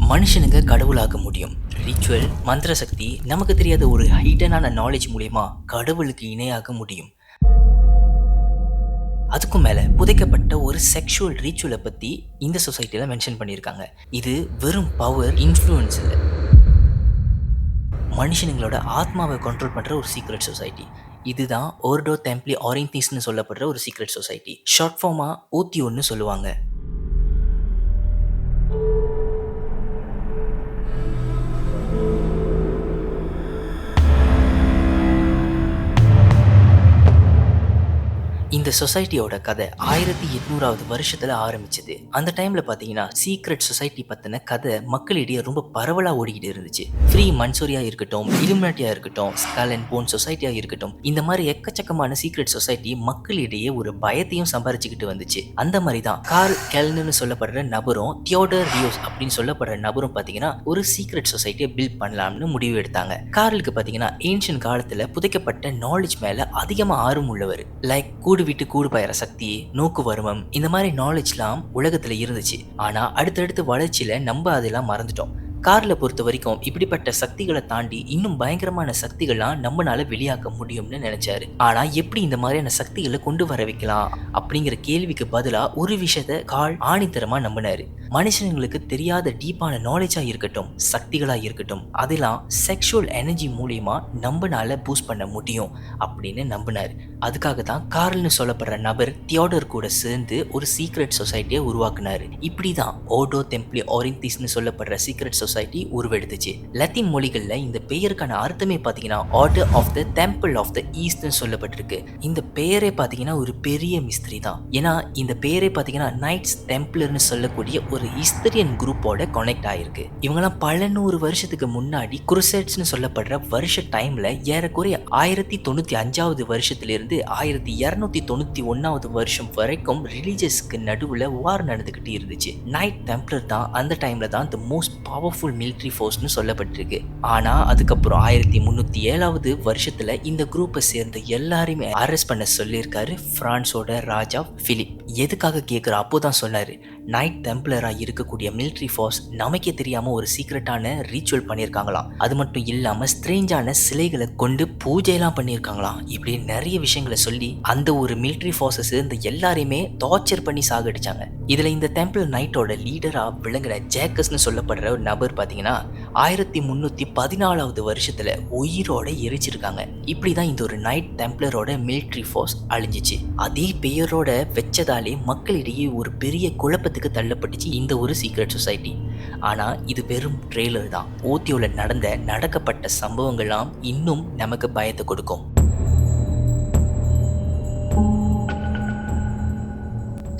மனுஷனுங்க கடவுளாக முடியும். ரிச்சுவல், மந்திர சக்தி, நமக்கு தெரியாத ஒரு ஹைடனான நாலேஜ் மூலியமா கடவுளுக்கு இணையாக முடியும். அதுக்கும் மேல புதைக்கப்பட்ட ஒரு செக்ஷுவல் ரிச்சுவலை பத்தி இந்த சொசைட்டில மென்ஷன் பண்ணியிருக்காங்க. இது வெறும் பவர் இன்ஃப்ளூயன்ஸ் இல்லை, மனுஷனுங்களோட ஆத்மாவை கண்ட்ரோல் பண்ற ஒரு சீக்ரெட் சொசைட்டி. இதுதான் ஓர்டோ டெம்ப்ளி ஆரியன்டிஸ்னு சொல்லப்படுற ஒரு சீக்ரெட் சொசைட்டி. ஷார்ட் ஃபார்மா ஓத்தியோன்னு சொல்லுவாங்க. இந்த சொசைட்டியோட கதை 1800வது வருஷத்துல ஆரம்பிச்சது. அந்த டைம்ல பாத்தீங்கன்னா சீக்ரெட் சொசைட்டி பத்தின கதை மக்களிடையே ரொம்ப பரவலா ஓடிக்கிட்டு இருந்துச்சு. ஃப்ரீ மன்சூரியா இருக்கட்டும், இலுமினாட்டியா இருக்கட்டும், ஸ்கல் அண்ட் போன் சொசைட்டியா இருக்கட்டும், இந்த மாதிரி எக்கச்சக்கமான சீக்ரெட் சொசைட்டி மக்களிடையே ஒரு பயத்தையும் சம்பாரிச்சுக்கிட்டு வந்துச்சு. அந்த மாதிரி தான் கார்ல் கெல்ன்னு சொல்லப்படுற நபரும் தியோடர் ரியோஸ் அப்படின்னு சொல்லப்படுற நபரும் பாத்தீங்கன்னா ஒரு சீக்ரெட் சொசைட்டியை பில்ட் பண்ணலாம்னு முடிவு எடுத்தாங்க. கார்லுக்கு பாத்தீங்கன்னா ஏன்ஷியன் காலத்துல புதைக்கப்பட்ட நாலேஜ் மேல அதிகமா ஆர்வம் உள்ளவர். லைக் கூடு விட்டு கூடு பாயிற சக்தி, நோக்கு வருமம், இந்த மாதிரி நாலேஜ்லாம் உலகத்துல இருந்துச்சு. ஆனா அடுத்தடுத்து வளர்ச்சியில நம்ம அதெல்லாம் மறந்துட்டோம். கார்ல பொறுத்த வரைக்கும் இப்படிப்பட்ட சக்திகளை தாண்டி இன்னும் பயங்கரமான சக்திகள்லாம் நம்மளால வெளியாக்க முடியும்னு நினைச்சாரு. ஆனா எப்படி இந்த மாதிரியான சக்திகளை கொண்டு வர வைக்கலாம் அப்படிங்கிற கேள்விக்கு பதிலா ஒரு விஷயத்த கால் ஆணித்தரமா நம்பினாரு. மனுஷங்களுக்கு தெரியாத டீப்பான நாலேஜா இருக்கட்டும், சக்திகளா இருக்கட்டும், அதெல்லாம் செக்ஷுவல் எனர்ஜி மூலியமா நம்மளால பூஸ்ட் பண்ண முடியும் அப்படின்னு நம்பினாரு. அதுக்காக தான் கார்ல்னு சொல்லப்படுற நபர் தியோடர் கூட சேர்ந்து ஒரு சீக்ரெட் சொசைட்டியை உருவாக்குனாரு. இப்படிதான் ஓர்டோ டெம்ப்ளி ஆரியன்டிஸ்னு சொல்லப்படுற சீக்ரெட் சொசைட்டி உருவெடுத்துச்சு. லத்தீன் மொழிகள்ல இந்த பெயருக்கான அர்த்தமே பாத்தீங்கன்னா order of the temple of the ஈஸ்ட்னு சொல்லப்பட்டிருக்கு. இந்த பெயரே பாத்தீங்கன்னா ஒரு பெரிய மிஸ்திரி தான். ஏன்னா இந்த பெயரே பாத்தீங்கன்னா நைட்ஸ் டெம்ப்ளர்னு சொல்லக்கூடிய ஒரு ஹிஸ்டரியன் குரூப்போட கனெக்ட் ஆயிருக்கு. இவங்கெல்லாம் பல 100 வருஷத்துக்கு முன்னாடி குருசேட்ஸ்னு சொல்லப்படுற வருஷ டைம்ல ஏறக்குறைய 1095வது வருஷத்திலிருந்து 1291வது வருஷம் வரைக்கும் ரிலீஜியஸ்க்கு நடுவுல வார் நடந்துகிட்டு இருந்துச்சு. நைட் டெம்ப்ளர் தான் அந்த டைம்ல தான் தி மோஸ்ட் பவர்ஃபுல் மிலிட்டரி ஃபோர்ஸ்னு சொல்லப்பட்டிருக்கு. ஆனா அதுக்கப்புறம் 1307வது வருஷத்துல இந்த குரூப்பை சேர்ந்த எல்லாரையுமே அரெஸ்ட் பண்ண சொல்லியிருக்காரு பிரான்ஸோட ராஜா பிலிப். எதுக்காக கேட்குற அப்போதான் சொன்னாரு, நைட் டெம்ப்ளரா இருக்கக்கூடிய மிலிட்டரி ஃபோர்ஸ் நமக்கே தெரியாம ஒரு சீக்ரெட்டான ரீச்சுவல் பண்ணியிருக்காங்களாம். அது மட்டும் இல்லாம ஸ்ட்ரேஞ்சான சிலைகளை கொண்டு பூஜையெல்லாம் பண்ணியிருக்காங்களாம். இப்படி நிறைய விஷயங்களை சொல்லி அந்த ஒரு மிலிட்டரி ஃபோர்ஸை சேர்ந்த எல்லாரையுமே டார்ச்சர் பண்ணி சாகடிச்சாங்க. இதுல இந்த டெம்பிள் நைட்டோட லீடரா விளங்குற ஜேக்கஸ்னு சொல்லப்படுற ஒரு நபர் பாத்தீங்கன்னா 1314வது வருஷத்துல உயிரோட எரிச்சிருக்காங்க. இப்படிதான் இந்த ஒரு நைட் டெம்ப்ளரோட மிலிட்டரி ஃபோர்ஸ் அழிஞ்சிச்சு. அதே பெயரோட வச்சதாலே மக்களிடையே ஒரு பெரிய குழப்பத்துக்கு தள்ளப்பட்டுச்சு இந்த ஒரு சீக்ரெட் சொசைட்டி. ஆனா இது வெறும் ட்ரெய்லர் தான். ஓத்தியோல நடக்கப்பட்ட சம்பவங்கள்லாம் இன்னும் நமக்கு பயத்தை கொடுக்கும்.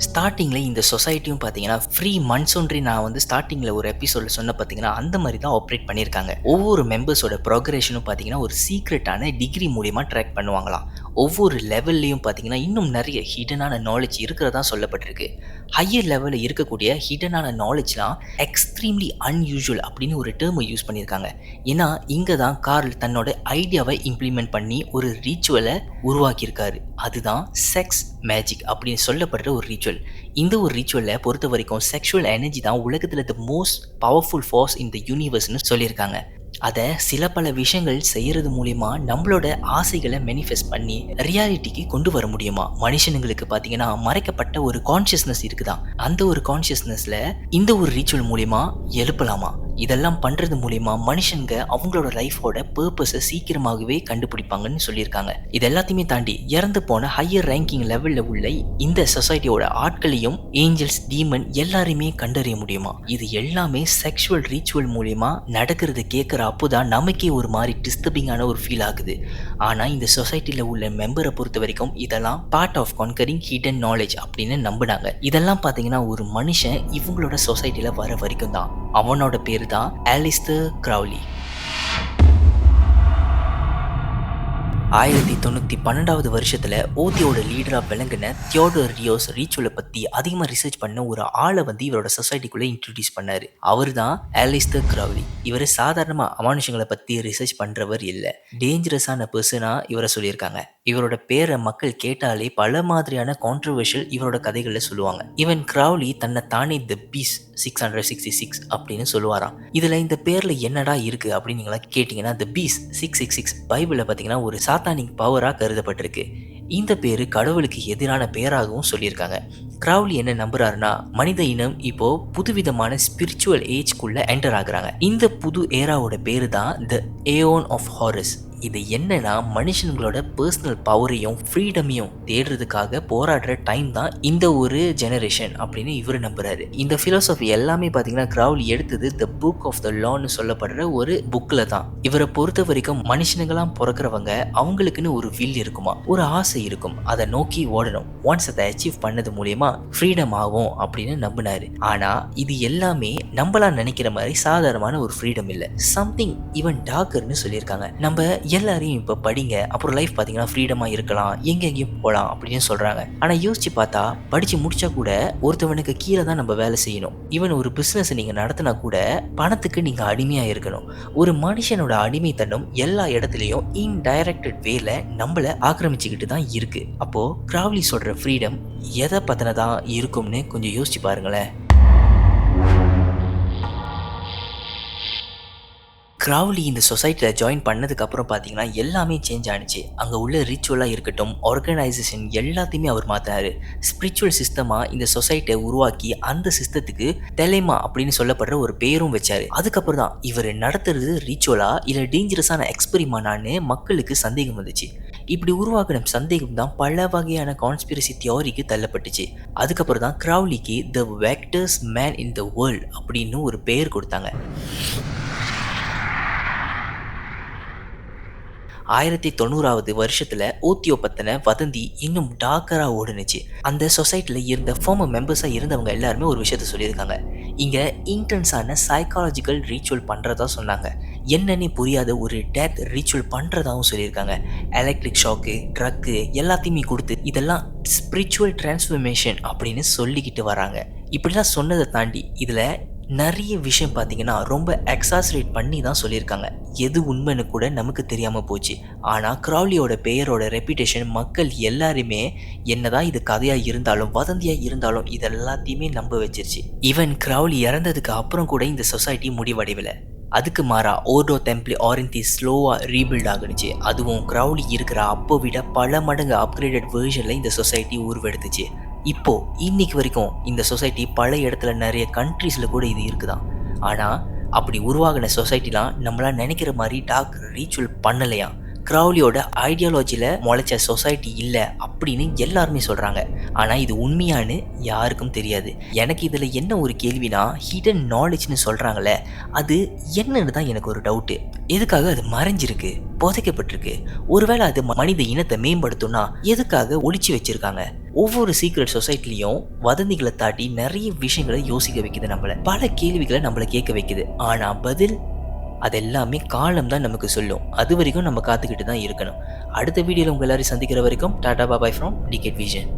ஸ்டார்டிங்கில் இந்த சொசைட்டியும் பார்த்தீங்கன்னா ஃப்ரீ மன்சூன்றி நான் ஸ்டார்டிங்கில் ஒரு எபிசோடில் சொன்ன பார்த்தீங்கன்னா அந்த மாதிரி தான் ஆப்ரேட் பண்ணியிருக்காங்க. ஒவ்வொரு மெம்பர்ஸோட ப்ரோக்ரேஷனும் பார்த்தீங்கன்னா ஒரு சீக்ரெட்டான டிகிரி மூலிமா ட்ராக் பண்ணுவாங்களாம். ஒவ்வொரு லெவல்லையும் பார்த்தீங்கன்னா இன்னும் நிறைய ஹிடனான நாலேஜ் இருக்கிறதா சொல்லப்பட்டிருக்கு. ஹையர் லெவலில் இருக்கக்கூடிய ஹிடனான நாலேஜ்லாம் எக்ஸ்ட்ரீம்லி அன்யூஷுவல் அப்படின்னு ஒரு டேர்மை யூஸ் பண்ணியிருக்காங்க. ஏன்னா இங்கே தான் கார்ல் தன்னோட ஐடியாவை இம்ப்ளிமெண்ட் பண்ணி ஒரு ரீச்சுவலை உருவாக்கியிருக்காரு. அதுதான் செக்ஸ் மேஜிக் அப்படின்னு சொல்லப்படுற ஒரு ரீச்சுவல். இந்த ஒரு ரீச்சுவலை பொறுத்த வரைக்கும் செக்ஷுவல் எனர்ஜி தான் உலகத்தில் the most powerful force in the யூனிவர்ஸ்னு சொல்லியிருக்காங்க. அதை சில பல விஷயங்கள் செய்யறது மூலியமா நம்மளோட ஆசைகளை மேனிஃபெஸ்ட் பண்ணி ரியாலிட்டிக்கு கொண்டு வர முடியுமா. மனுஷனுங்களுக்கு பார்த்தீங்கன்னா மறைக்கப்பட்ட ஒரு கான்சியஸ்னஸ் இருக்குதான். அந்த ஒரு கான்சியஸ்னஸ்ல இந்த ஒரு ரீச்சுவல் மூலியமா எழுப்பலாமா. இதெல்லாம் பண்றது மூலியமா மனுஷங்க அவங்களோட லைஃபோட பர்பஸை சீக்கிரமாகவே கண்டுபிடிப்பாங்கன்னு சொல்லியிருக்காங்க. இது எல்லாத்தையுமே தாண்டி இறந்து போன ஹையர் ரேங்கிங் லெவல்ல உள்ள இந்த சொசைட்டியோட ஆட்களையும் ஏஞ்சல்ஸ், டீமன் எல்லாரையுமே கண்டறிய முடியுமா. இது எல்லாமே செக்ஷுவல் ரீச்சுவல் மூலியமா நடக்கிறது கேட்குற அப்போதான் நமக்கே ஒரு மாதிரி டிஸ்டர்பிங்கான ஒரு ஃபீல் ஆகுது. ஆனா இந்த சொசைட்டில உள்ள மெம்பரை பொறுத்த வரைக்கும் இதெல்லாம் part of conquering hidden knowledge அப்படின்னு நம்பினாங்க. இதெல்லாம் பாத்தீங்கன்னா ஒரு மனுஷன் இவங்களோட சொசைட்டில வர வரைக்கும் தான். அவனோட பேரு தான் அலிஸ்டர் கிரவுலி. 1912வது வருஷத்துல ஓதியோட லீடரா விளங்கின தியோடர் ரியோஸ் ரீச்சுவலை பத்தி அதிகமா ரிசர்ச் பண்ண ஒரு ஆளை வந்து இவரோட சொசைட்டிக்குள்ள இன்ட்ரடியூஸ் பண்ணாரு. அவர் தான் அலிஸ்டர் கிரவுலி. இவர் சாதாரணமா அமானுஷங்களை பத்தி ரிசர்ச் பண்றவர் இல்ல, டேஞ்சரஸான பர்சனா இவரை சொல்லியிருக்காங்க. இவரோட பேரை மக்கள் கேட்டாலே பல மாதிரியான கான்ட்ரவர்ஷியல் இவரோட கதைகள்ல சொல்லுவாங்க. இவன் கிரவுலி தன்னை தானே தி பீஸ் 666 அப்படின்னு சொல்லுவாராம். இதுல இந்த பேர்ல என்னடா இருக்கு அப்படின்னு நீங்களா கேட்டீங்கன்னா, தி பீஸ் 666 பைபிள்ல பாத்தீங்கன்னா ஒரு சாத்தானிக் பவரா கருதப்பட்டிருக்கு. இந்த பேரு கடவுளுக்கு எதிரான பேராகவும் சொல்லியிருக்காங்க. கிரவுலி என்ன நம்புறாருன்னா, மனித இனம் இப்போ புதுவிதமான ஸ்பிரிச்சுவல் ஏஜ்குள்ள என்டர் ஆகுறாங்க. இந்த புது ஏராவோட பேரு தான் த ஏயோன் ஆஃப் ஹாரஸ். இது என்னன்னா, மனுஷங்களோட பர்சனல் பவரையும் ஃப்ரீடமையும் தேடுறதுக்காக போராடுற டைம் தான் இந்த ஒரு ஜெனரேஷன் அப்படின்னு இவர் நம்புறாரு. இந்த பிலாசபி எல்லாமே பாத்தீங்கன்னா கிரவுலி எடுத்தது த புக் ஆஃப் த லான்னு சொல்லப்படுற ஒரு புக்ல தான். இவரை பொறுத்த வரைக்கும் மனுஷனுங்களாம் பிறக்கிறவங்க அவங்களுக்குன்னு ஒரு வில் இருக்குமா, ஒரு ஆசை இருக்கும், அதை நோக்கி ஓடணும். ஒன்ஸ் அதை அச்சீவ் பண்ணது மூலியமா ஃப்ரீடம் ஆகும் அப்படின்னு நம்பினாரு. ஆனா இது எல்லாமே நம்மளா நினைக்கிற மாதிரி சாதாரணமான ஒரு ஃப்ரீடம் இல்ல, சம்திங் ஈவன் டார்க்கர்னு சொல்லியிருக்காங்க. நம்ம எல்லாரையும் இப்ப படிங்க, அப்புறம் லைஃப் பாத்தீங்கன்னா ஃப்ரீடமா இருக்கலாம், எங்கெங்கேயும் போகலாம் அப்படின்னு சொல்றாங்க. ஆனா யோசிச்சு பார்த்தா படிச்சு முடிச்சா கூட ஒருத்தவனுக்கு கீழே தான் நம்ம வேலை செய்யணும். ஈவன் ஒரு பிசினஸ் நீங்க நடத்தினா கூட பணத்துக்கு நீங்க அடிமையா இருக்கணும். ஒரு மனுஷனோட அடிமைத்தனம் எல்லா இடத்துலயும் இன்டைரக்டட் வேல நம்மள ஆக்கிரமிச்சுக்கிட்டு தான் இருக்கு. அப்போ கிரவுலி சொல்ற ஃப்ரீடம் எதை பத்தினதா இருக்கும்னு கொஞ்சம் யோசிச்சு பாருங்களேன். கிரவுலி இந்த சொசைட்டியில் ஜாயின் பண்ணதுக்கு அப்புறம் பார்த்தீங்கன்னா எல்லாமே சேஞ்ச் ஆனிச்சு. அங்கே உள்ள ரிச்சுவலாக இருக்கட்டும், ஆர்கனைசேஷன் எல்லாத்தையுமே அவர் மாற்றினாரு. ஸ்பிரிச்சுவல் சிஸ்டமாக இந்த சொசைட்டியை உருவாக்கி அந்த சிஸ்டத்துக்கு தெலைமா அப்படின்னு சொல்லப்படுற ஒரு பேரும் வச்சாரு. அதுக்கப்புறம் தான் இவர் நடத்துறது ரிச்சுவலா இல்லை டேஞ்சரஸான எக்ஸ்பெரிமெண்டான்னு மக்களுக்கு சந்தேகம் வந்துச்சு. இப்படி உருவாக்கின சந்தேகம் தான் பல வகையான கான்ஸ்பிரசி தியோரிக்கு தள்ளப்பட்டுச்சு. அதுக்கப்புறம் தான் கிரவுலிக்கு the wickedest man in the world அப்படின்னு ஒரு பெயர் கொடுத்தாங்க. 1990வது வருஷத்துல ஓத்தியோ பத்தின வதந்தி இன்னும் டார்க்கரா ஓடுனுச்சு. அந்த சொசைட்டில இருந்த ஃபார்மர் மெம்பர்ஸா இருந்தவங்க எல்லாருமே ஒரு விஷயத்த சொல்லியிருக்காங்க. இங்க இன்டென்ஸான சைக்காலஜிக்கல் ரீச்சுவல் பண்றதா சொன்னாங்க. என்னன்னு புரியாத ஒரு டெத் ரீச்சுவல் பண்றதாவும் சொல்லியிருக்காங்க. எலக்ட்ரிக் ஷாக்கு, ட்ரக்கு எல்லாத்தையுமே கொடுத்து இதெல்லாம் ஸ்பிரிச்சுவல் டிரான்ஸ்ஃபர்மேஷன் அப்படின்னு சொல்லிக்கிட்டு வராங்க. இப்படிலாம் சொன்னதை தாண்டி இதுல நிறைய விஷயம் பார்த்தீங்கன்னா ரொம்ப எக்ஸாசரேட் பண்ணி தான் சொல்லியிருக்காங்க. எது உண்மைன்னு கூட நமக்கு தெரியாமல் போச்சு. ஆனால் கிரவுலியோட பெயரோட ரெப்யூட்டேஷன் மக்கள் எல்லாருமே என்னதான் இது கதையாக இருந்தாலும் வதந்தியாக இருந்தாலும் இதெல்லாத்தையுமே நம்ப வச்சிருச்சு. ஈவன் கிரவுலி இறந்ததுக்கு அப்புறம் கூட இந்த சொசைட்டி முடிவடையவில்லை. அதுக்கு மாறா ஓர்டோ டெம்பிள் ஆரிந்தி ஸ்லோவாக ரீபில்ட் ஆகிடுச்சு. அதுவும் கிரவுலி இருக்கிற அப்போ விட பல மடங்கு அப்கிரேடட் வெர்ஷனில் இந்த சொசைட்டி உருவெடுத்துச்சு. இப்போ இன்னைக்கு வரைக்கும் இந்த சொசைட்டி பல இடத்துல நிறைய கண்ட்ரீஸில் கூட இது இருக்குதான். ஆனால் அப்படி உருவாகின சொசைட்டிலாம் நம்மளா நினைக்கிற மாதிரி டார்க் ரீச்சுவல் பண்ணலையா. கிரவுலியோட ஐடியாலஜியில் முளைச்ச சொசைட்டி இல்லை அப்படின்னு எல்லாருமே சொல்கிறாங்க. ஆனால் இது உண்மையானு யாருக்கும் தெரியாது. எனக்கு இதில் என்ன ஒரு கேள்வினா, ஹிடன் நாலேஜ்னு சொல்கிறாங்களே அது என்னன்னு தான் எனக்கு ஒரு டவுட்டு. எதுக்காக அது மறைஞ்சிருக்கு, புதைக்கப்பட்டிருக்கு? ஒருவேளை அது மனித இனத்தை மேம்படுத்தும்னா எதுக்காக ஒளிச்சு வச்சிருக்காங்க? ஒவ்வொரு சீக்ரெட் சொசைட்டிலையும் வதந்திகளை தாண்டி நிறைய விஷயங்களை யோசிக்க வைக்குது. நம்மள பல கேள்விகளை நம்மளை கேட்க வைக்குது. ஆனால் பதில் அதெல்லாமே காலம் தான் நமக்கு சொல்லும். அது வரைக்கும் நம்ம காத்துக்கிட்டு தான் இருக்கணும். அடுத்த வீடியோவில் உங்கள் எல்லாரையும் சந்திக்கிற வரைக்கும் டாடா பாபாய் ஃப்ரம் டிகேட் விஷன்.